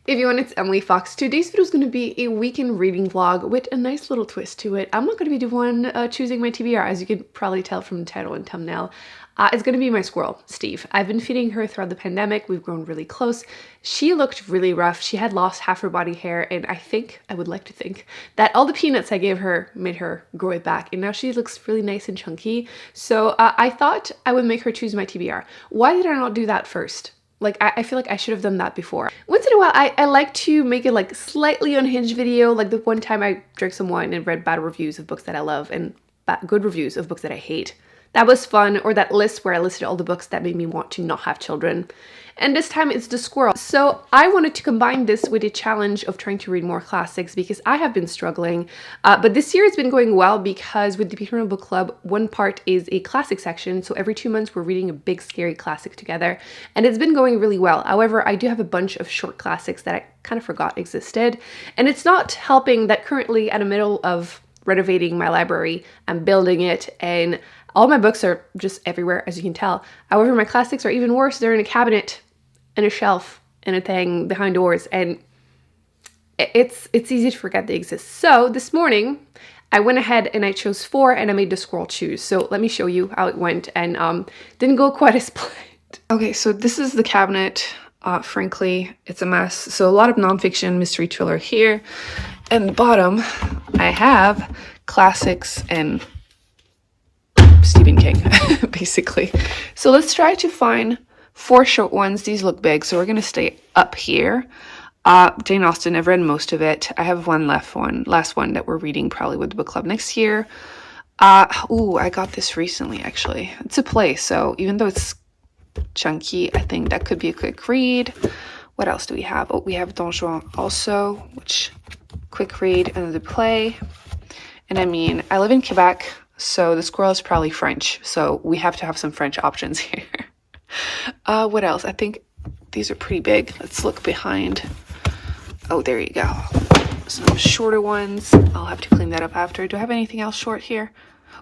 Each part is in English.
Everyone, it's Emily Fox. Today's video is going to be a weekend reading vlog with a nice little twist to it. I'm not going to be doing choosing my TBR, as you can probably tell from the title and thumbnail. It's going to be my squirrel, Steve. I've been feeding her throughout the pandemic. We've grown really close. She looked really rough. She had lost half her body hair, and I would like to think, that all the peanuts I gave her made her grow it back, and now she looks really nice and chunky. So I thought I would make her choose my TBR. Why did I not do that first? Like, I feel like I should have done that before. Once in a while, I like to make it like slightly unhinged video. Like the one time I drank some wine and read bad reviews of books that I love and good reviews of books that I hate. That was fun. Or that list where I listed all the books that made me want to not have children. And this time it's the squirrel. So I wanted to combine this with a challenge of trying to read more classics because I have been struggling. But this year it's been going well because with the Patreon Book Club, one part is a classic section. So every 2 months we're reading a big scary classic together. And it's been going really well. However, I do have a bunch of short classics that I kind of forgot existed. And it's not helping that currently in the middle of renovating my library, I'm building it, and all my books are just everywhere, as you can tell. However, my classics are even worse. They're in a cabinet, in a shelf, in a thing behind doors, and it's easy to forget they exist. So this morning, I went ahead and I chose 4, and I made the squirrel choose. So let me show you how it went, and didn't go quite as planned. Okay, so this is the cabinet. Frankly, it's a mess. So a lot of nonfiction mystery thriller here. And the bottom, I have classics and Stephen King, basically. So let's try to find 4 short ones. These look big, so we're going to stay up here. Jane Austen, I've read most of it. I have last one that we're reading probably with the book club next year. Ooh, I got this recently, actually. It's a play, so even though it's chunky, I think that could be a quick read. What else do we have? Oh, we have Don Juan also, which quick read, another play. And I mean, I live in Quebec, so the squirrel is probably French, so we have to have some French options here. What else? I think these are pretty big. Let's look behind. Oh, there you go. Some shorter ones. I'll have to clean that up after. Do I have anything else short here?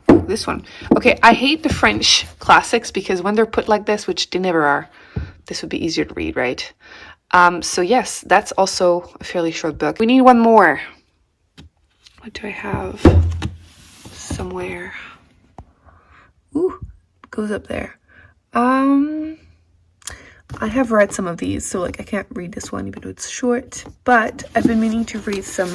Oh, this one. Okay, I hate the French classics because when they're put like this, which they never are, this would be easier to read, right? So yes, that's also a fairly short book. We need one more. What do I have somewhere? Ooh, it goes up there. I have read some of these, so like I can't read this one even though it's short, but I've been meaning to read some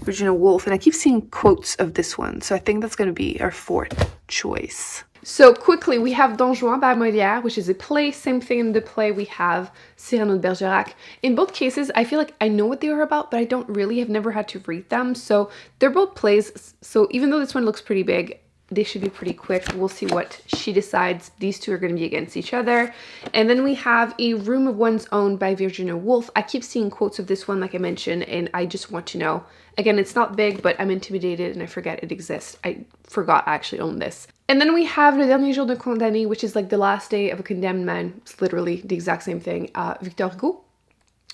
Virginia Woolf, and I keep seeing quotes of this one, so I think that's going to be our 4th choice. So quickly, we have Don Juan by Molière, which is a play. Same thing in the play, we have Cyrano de Bergerac. In both cases, I feel like I know what they are about, but I don't really, have never had to read them. So they're both plays. So even though this one looks pretty big, they should be pretty quick. We'll see what she decides. These two are going to be against each other. And then we have A Room of One's Own by Virginia Woolf. I keep seeing quotes of this one, like I mentioned, and I just want to know. Again, it's not big, but I'm intimidated and I forget it exists. I forgot I actually own this. And then we have Le Dernier Jour d'un Condamné, which is like the last day of a condemned man. It's literally the exact same thing. Victor Hugo,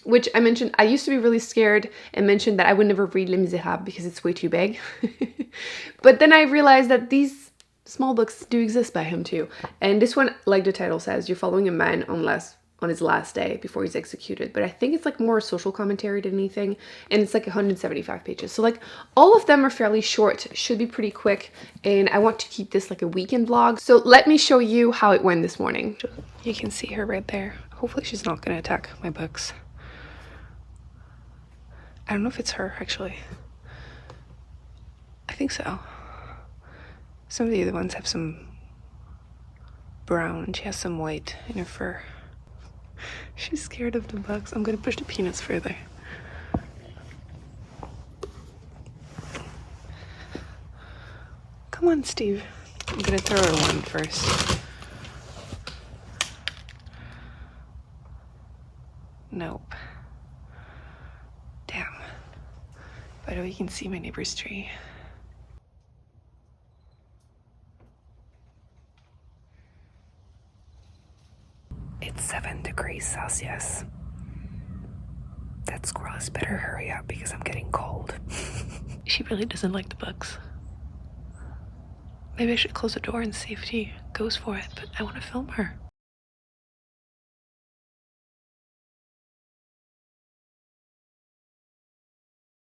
which I mentioned, I used to be really scared and mentioned that I would never read Les Miserables because it's way too big. But then I realized that these small books do exist by him too. And this one, like the title says, you're following a man on his last day before he's executed. But I think it's like more social commentary than anything. And it's like 175 pages. So like all of them are fairly short, should be pretty quick. And I want to keep this like a weekend vlog. So let me show you how it went this morning. You can see her right there. Hopefully she's not going to attack my books. I don't know if it's her, actually. I think so. Some of the other ones have some brown, and she has some white in her fur. She's scared of the bugs. I'm gonna push the peanuts further. Come on, Steve. I'm gonna throw her one first. Nope. Damn. By the way, you can see my neighbor's tree. It's 7 degrees Celsius. That squirrel is better hurry up because I'm getting cold. She really doesn't like the bugs. Maybe I should close the door and see if she goes for it, but I want to film her.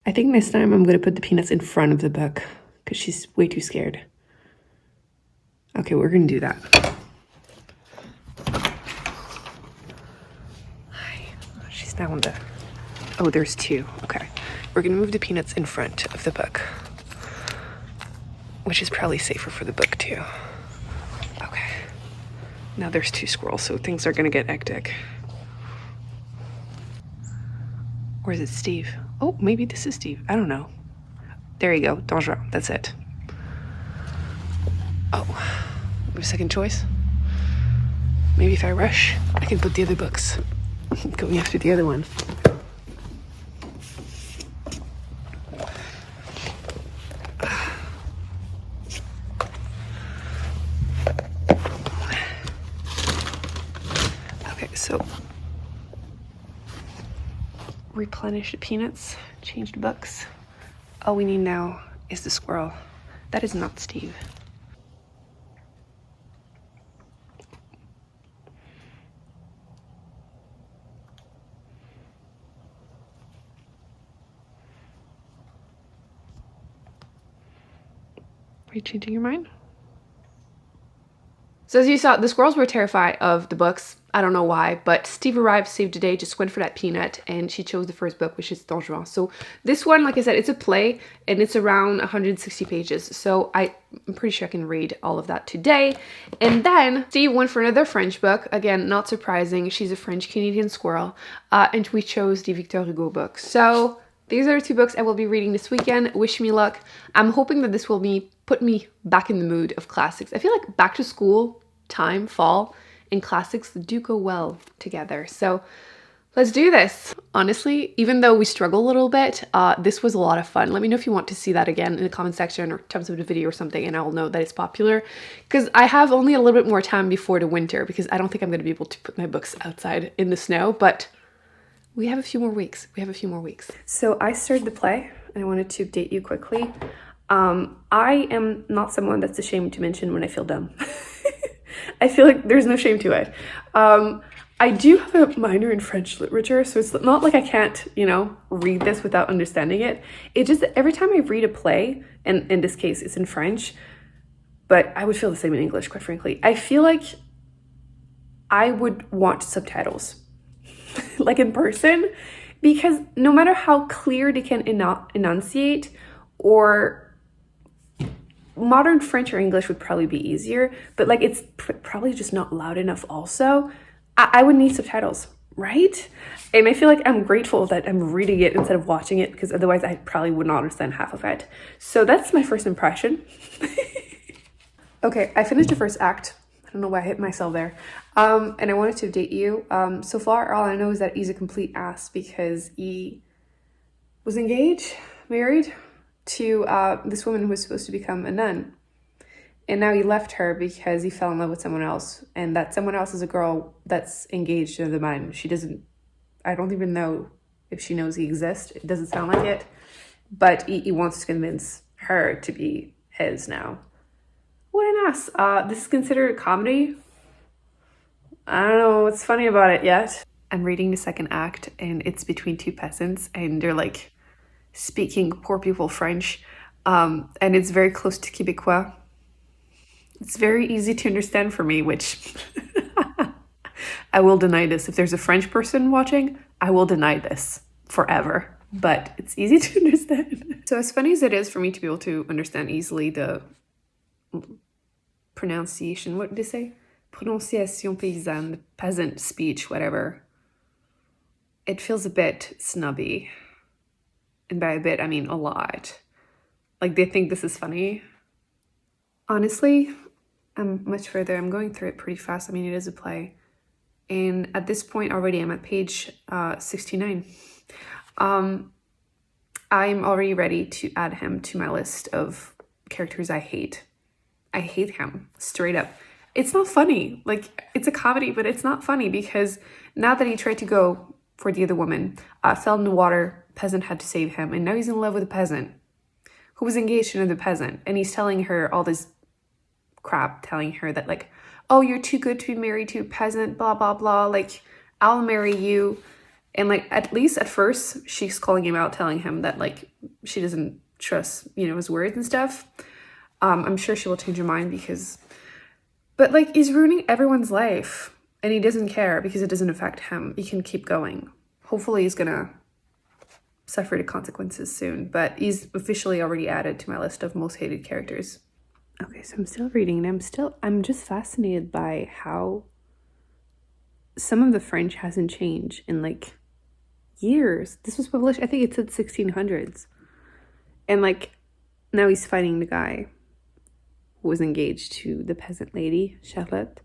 I think this time I'm going to put the peanuts in front of the book because she's way too scared. Okay, we're going to do that. She's now on the... Oh, there's two. Okay. We're going to move the peanuts in front of the book, which is probably safer for the book too. Okay. Now there's two squirrels, so things are going to get hectic. Or is it Steve? Oh, maybe this is Steve. I don't know. There you go. Dangereux. That's it. Oh, my second choice. Maybe if I rush, I can put the other books going after the other one. Okay, so replenish the peanuts, change the books. All we need now is the squirrel. That is not Steve. Are you changing your mind? So as you saw, the squirrels were terrified of the books. I don't know why, but Steve arrived, saved the day, just went for that peanut, and she chose the first book, which is Dangereux. So this one, like I said, it's a play, and it's around 160 pages. So I'm pretty sure I can read all of that today. And then Steve went for another French book. Again, not surprising. She's a French-Canadian squirrel. And we chose the Victor Hugo book. So these are the two books I will be reading this weekend. Wish me luck. I'm hoping that this will put me back in the mood of classics. I feel like back to school time, fall, and classics do go well together. So let's do this. Honestly, even though we struggle a little bit, this was a lot of fun. Let me know if you want to see that again in the comment section or thumbs up the video or something, and I'll know that it's popular. Because I have only a little bit more time before the winter, because I don't think I'm going to be able to put my books outside in the snow, but we have a few more weeks. So I started the play, and I wanted to update you quickly. I am not someone that's ashamed to mention when I feel dumb. I feel like there's no shame to it. I do have a minor in French literature, so it's not like I can't, read this without understanding it. It just, every time I read a play, and in this case it's in French, but I would feel the same in English, quite frankly. I feel like I would want subtitles, like in person, because no matter how clear they can enunciate, or modern French or English would probably be easier, but like it's probably just not loud enough also. I would need subtitles, right? And I feel like I'm grateful that I'm reading it instead of watching it, because otherwise I probably would not understand half of it. So that's my first impression. Okay, I finished the first act. I don't know why I hit myself there. And I wanted to update you. So far, all I know is that he's a complete ass, because he was married to this woman who was supposed to become a nun. And now he left her because he fell in love with someone else. And that someone else is a girl that's engaged to another man. I don't even know if she knows he exists. It doesn't sound like it. But he wants to convince her to be his now. What an ass. This is considered a comedy. I don't know what's funny about it yet. I'm reading the second act, and it's between two peasants, and they're like speaking poor people French, and it's very close to Quebecois. It's very easy to understand for me, which I will deny this. If there's a French person watching, I will deny this forever, but it's easy to understand. So as funny as it is for me to be able to understand easily the pronunciation, what did they say? Prononciation paysanne, the peasant speech, whatever. It feels a bit snubby. And by a bit, I mean a lot. Like, they think this is funny. Honestly, I'm much further. I'm going through it pretty fast. I mean, it is a play. And at this point already, I'm at page 69. I'm already ready to add him to my list of characters I hate. I hate him, straight up. It's not funny. Like, it's a comedy, but it's not funny, because now that he tried to go for the other woman, fell in the water, peasant had to save him, and now he's in love with a peasant who was engaged to another peasant, and he's telling her all this crap, telling her that, like, oh, you're too good to be married to a peasant, blah, blah, blah, like, I'll marry you. And like, at least at first, she's calling him out, telling him that like she doesn't trust, you know, his words and stuff. I'm sure she will change her mind but like, he's ruining everyone's life and he doesn't care because it doesn't affect him. He can keep going. Hopefully he's gonna suffer the consequences soon, but he's officially already added to my list of most hated characters. Okay, so I'm still reading and I'm just fascinated by how some of the French hasn't changed in like years. This was published, I think it said 1600s. And like, now he's fighting the guy who was engaged to the peasant lady, Charlotte.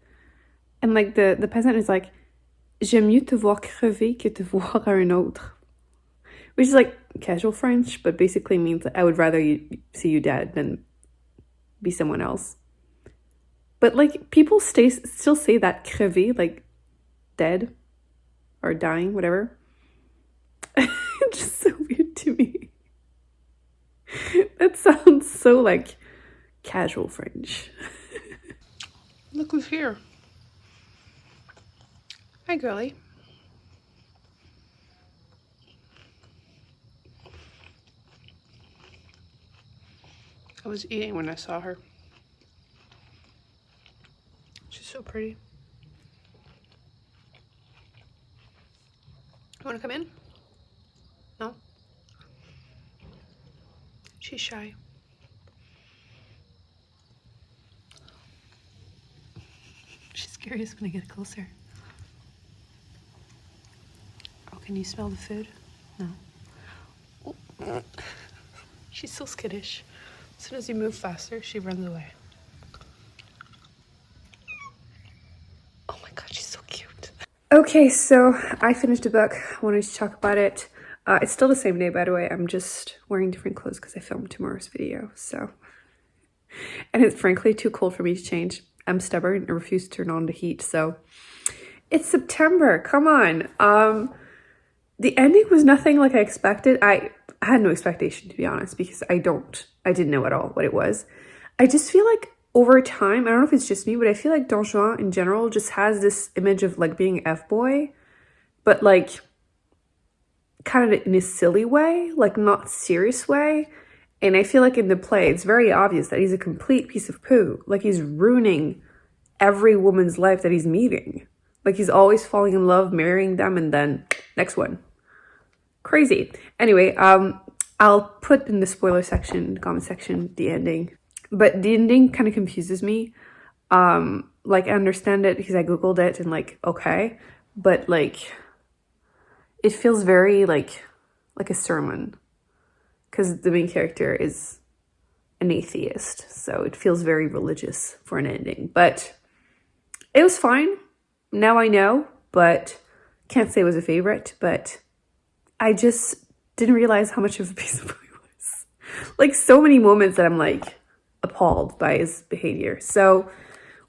And like the peasant is like, j'aime mieux te voir crever que te voir à un autre. Which is like casual French, but basically means I would rather see you dead than be someone else. But like, people still say that crever, like dead or dying, whatever. It's just so weird to me. That sounds so like casual French. Look who's here. Hi, girlie. I was eating when I saw her. She's so pretty. You want to come in? No? She's shy. She's curious when I get closer. Oh, can you smell the food? No. Oh. She's so skittish. As soon as you move faster, she runs away. Oh my god, she's so cute. Okay, so I finished a book. I wanted to talk about it. It's still the same day, by the way. I'm just wearing different clothes because I filmed tomorrow's video, so. And it's frankly too cold for me to change. I'm stubborn and refuse to turn on the heat, so. It's September, come on. The ending was nothing like I expected. I had no expectation, to be honest, because I didn't know at all what it was. I just feel like over time, I don't know if it's just me, but I feel like Don Juan in general just has this image of like being F-boy, but like kind of in a silly way, like not serious way. And I feel like in the play, it's very obvious that he's a complete piece of poo. Like he's ruining every woman's life that he's meeting. Like he's always falling in love, marrying them, and then next one. Crazy. Anyway, I'll put in the spoiler section, comment section, the ending. But the ending kind of confuses me. Like I understand it because I Googled it and like, okay. But like, it feels very like a sermon. Because the main character is an atheist. So it feels very religious for an ending. But it was fine. Now I know, but can't say it was a favorite. But I just didn't realize how much of a piece of poo he was. Like so many moments that I'm like appalled by his behavior. So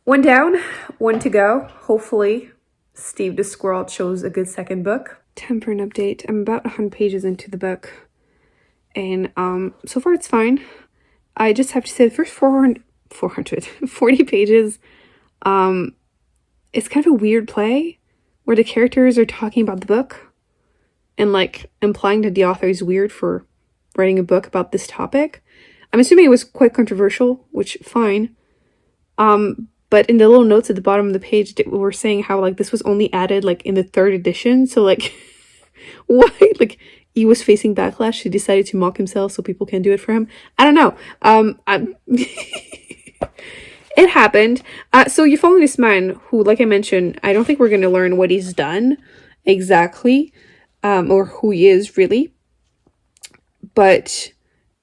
one down, one to go. Hopefully Steve the Squirrel chose a good second book. Time for an update. I'm about 100 pages into the book. And so far it's fine. I just have to say the first 440 pages, it's kind of a weird play where the characters are talking about the book and like implying that the author is weird for writing a book about this topic. I'm assuming it was quite controversial, which fine. But in the little notes at the bottom of the page, they were saying how like this was only added like in the 3rd edition. So like, why? Like he was facing backlash. He decided to mock himself so people can do it for him. I don't know. It happened. So you follow this man who, like I mentioned, I don't think we're going to learn what he's done exactly, or who he is really. But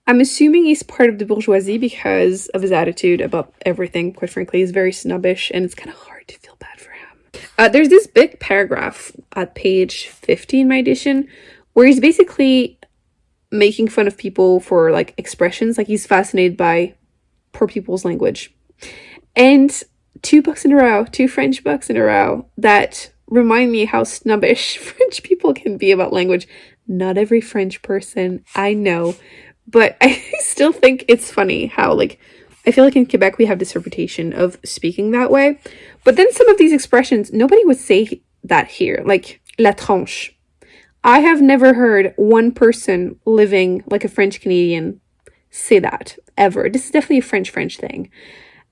I'm assuming he's part of the bourgeoisie because of his attitude about everything. Quite frankly, he's very snobbish and it's kind of hard to feel bad for him. There's this big paragraph at page 50 in my edition where he's basically making fun of people for like expressions. Like he's fascinated by poor people's language. And 2 books in a row, 2 French books in a row that remind me how snobbish French people can be about language. Not every French person, I know. But I still think it's funny how, like, I feel like in Quebec we have this reputation of speaking that way. But then some of these expressions, nobody would say that here. Like, la tronche. I have never heard one person living like a French Canadian say that ever. This is definitely a French thing.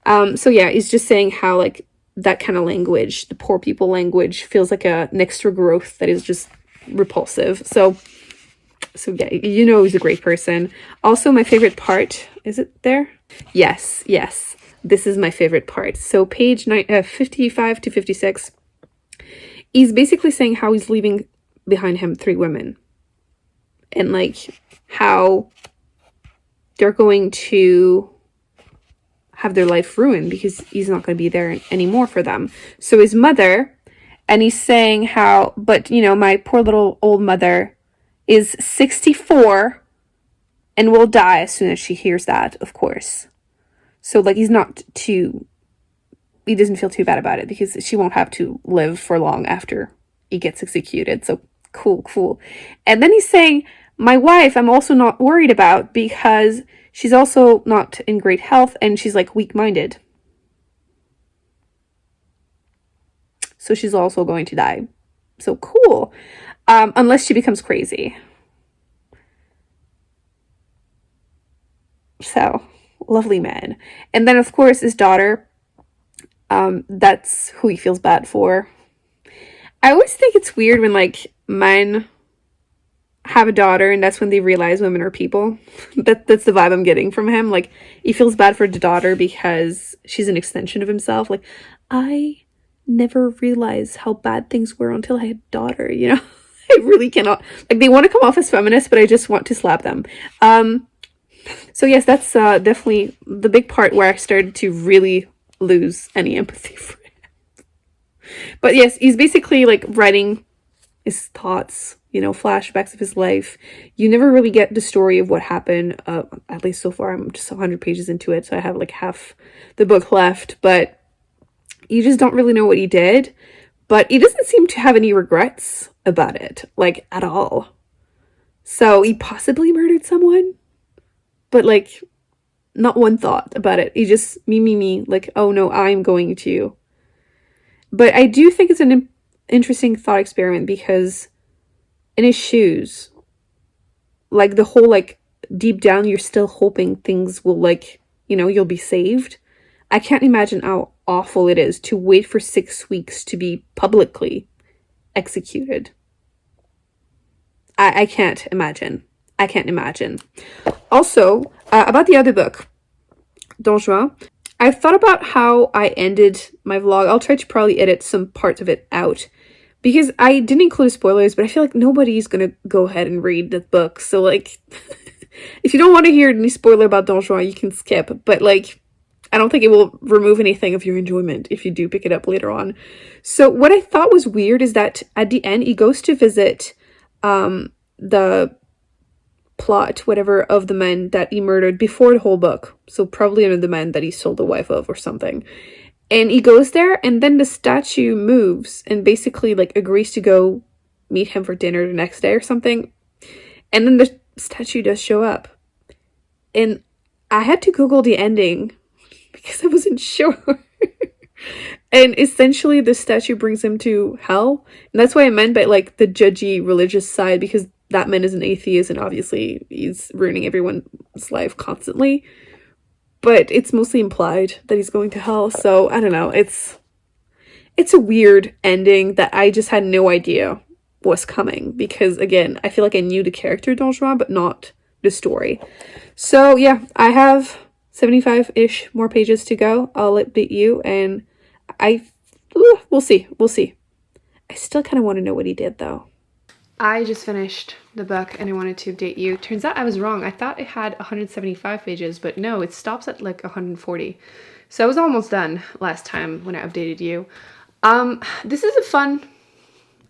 So yeah, he's just saying how like that kind of language, the poor people language, feels like an extra growth that is just repulsive. So yeah, you know he's a great person. Also, my favorite part, is it there? Yes. This is my favorite part. So page 55 to 56, he's basically saying how he's leaving behind him 3 women. And like how they're going to have their life ruined because he's not going to be there anymore for them. So his mother, and he's saying how, but you know, my poor little old mother is 64 and will die as soon as she hears that, of course. So like he doesn't feel too bad about it because she won't have to live for long after he gets executed. So cool. And then he's saying, my wife I'm also not worried about because she's also not in great health and she's like weak-minded. So she's also going to die. So cool. Unless she becomes crazy. So, lovely man. And then, of course, his daughter. That's who he feels bad for. I always think it's weird when, like, men have a daughter and that's when they realize women are people. That's the vibe I'm getting from him. Like, he feels bad for the daughter because she's an extension of himself. Like, I never realized how bad things were until I had a daughter, you know? I really cannot. Like, they want to come off as feminists, but I just want to slap them. So yes, that's definitely the big part where I started to really lose any empathy for him. But yes, he's basically like writing his thoughts, you know, flashbacks of his life. You never really get the story of what happened, at least so far. I'm just 100 pages into it, so I have like half the book left, but you just don't really know what he did. But he doesn't seem to have any regrets about it, like, at all. So he possibly murdered someone, but like not one thought about it. He just me, like, oh no, I'm going to. But I do think it's an interesting thought experiment because in his shoes, like the whole, like, deep down you're still hoping things will, like, you know, you'll be saved. I can't imagine how awful it is to wait for 6 weeks to be publicly executed. I can't imagine. Also, about the other book, Don Juan, I've thought about how I ended my vlog. I'll try to probably edit some parts of it out because I didn't include spoilers, but I feel like nobody's gonna go ahead and read the book. So, like, if you don't want to hear any spoiler about Don Juan, you can skip. But, like, I don't think it will remove anything of your enjoyment if you do pick it up later on. So what I thought was weird is that at the end, he goes to visit the plot, whatever, of the men that he murdered before the whole book. So probably one of the men that he sold the wife of or something. And he goes there and then the statue moves and basically, like, agrees to go meet him for dinner the next day or something. And then the statue does show up. And I had to Google the ending because I wasn't sure. And essentially the statue brings him to hell. And that's what I meant by, like, the judgy religious side, because that man is an atheist and obviously he's ruining everyone's life constantly. But it's mostly implied that he's going to hell. So I don't know. It's a weird ending that I just had no idea was coming. Because again, I feel like I knew the character Don Juan, but not the story. So yeah, I have 75-ish more pages to go. I'll update you, and we'll see. I still kind of want to know what he did, though. I just finished the book, and I wanted to update you. Turns out I was wrong. I thought it had 175 pages, but no, it stops at like 140. So I was almost done last time when I updated you. This is a fun,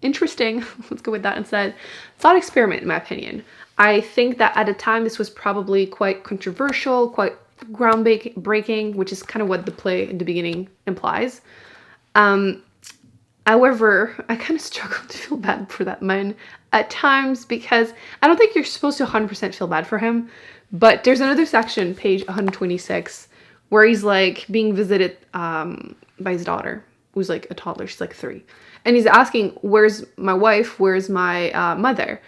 interesting, let's go with that instead, thought experiment, in my opinion. I think that at the time this was probably quite controversial, quite groundbreaking, which is kind of what the play in the beginning implies. However, I kind of struggle to feel bad for that man at times because I don't think you're supposed to 100% feel bad for him. But there's another section, page 126, where he's like being visited by his daughter, who's like a toddler. She's like 3. And he's asking, where's my wife? Where's my mother?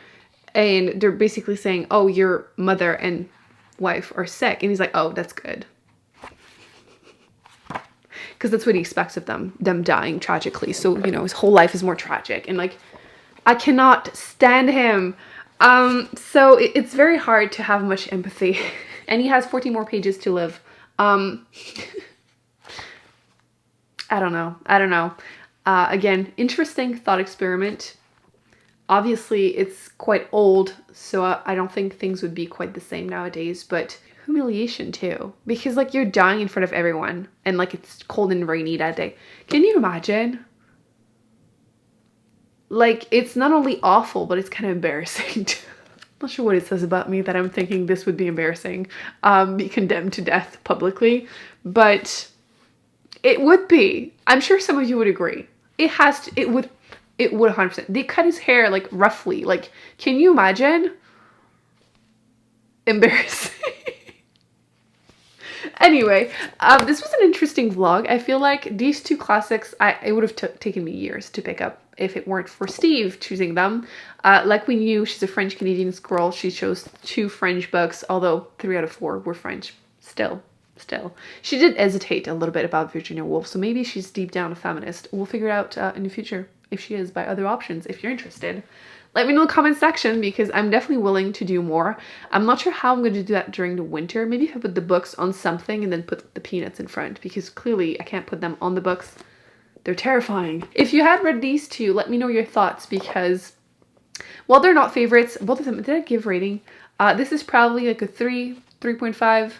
And they're basically saying, oh, your mother and wife are sick. And he's like, oh, that's good. Because that's what he expects of them dying tragically. So, you know, his whole life is more tragic. And like, I cannot stand him. So it's very hard to have much empathy. And he has 14 more pages to live. I don't know. Again, interesting thought experiment. Obviously, it's quite old, so I don't think things would be quite the same nowadays, but humiliation too. Because like you're dying in front of everyone and like it's cold and rainy that day. Can you imagine? Like, it's not only awful, but it's kind of embarrassing too. Not sure what it says about me that I'm thinking this would be embarrassing, be condemned to death publicly, but it would be. I'm sure some of you would agree. It would 100%. They cut his hair like roughly. Like, can you imagine? Embarrassing. Anyway, this was an interesting vlog. I feel like these two classics, it would have taken me years to pick up if it weren't for Steve choosing them. Like we knew, she's a French-Canadian squirrel. She chose 2 French books, although 3 out of 4 were French. Still. She did hesitate a little bit about Virginia Woolf, so maybe she's deep down a feminist. We'll figure it out in the future if she is by other options, if you're interested. Let me know in the comment section because I'm definitely willing to do more. I'm not sure how I'm going to do that during the winter. Maybe if I put the books on something and then put the peanuts in front because clearly I can't put them on the books. They're terrifying. If you had read these two, let me know your thoughts because while they're not favorites, both of them, did I give rating? This is probably like a 3.5.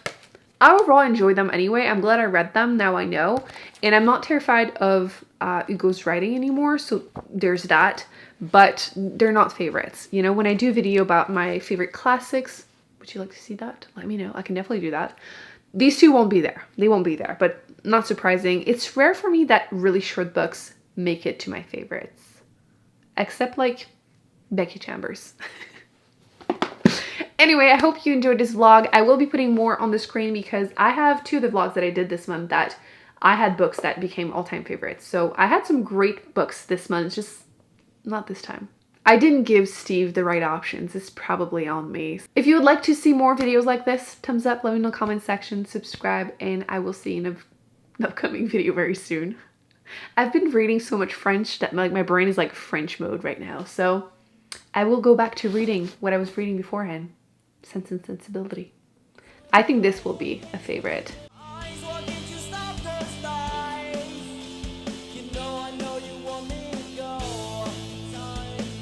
I overall enjoyed them anyway. I'm glad I read them, now I know. And I'm not terrified of Hugo's writing anymore, so there's that. But they're not favorites. You know, when I do a video about my favorite classics, would you like to see that? Let me know. I can definitely do that. These two won't be there. They won't be there, but not surprising. It's rare for me that really short books make it to my favorites. Except like Becky Chambers. Anyway, I hope you enjoyed this vlog. I will be putting more on the screen because I have 2 of the vlogs that I did this month that I had books that became all-time favorites. So I had some great books this month, just not this time. I didn't give Steve the right options. It's probably on me. If you would like to see more videos like this, thumbs up, let me know in the comment section, subscribe, and I will see you in an upcoming video very soon. I've been reading so much French that like my brain is like French mode right now. So I will go back to reading what I was reading beforehand. Sense and Sensibility. I think this will be a favorite.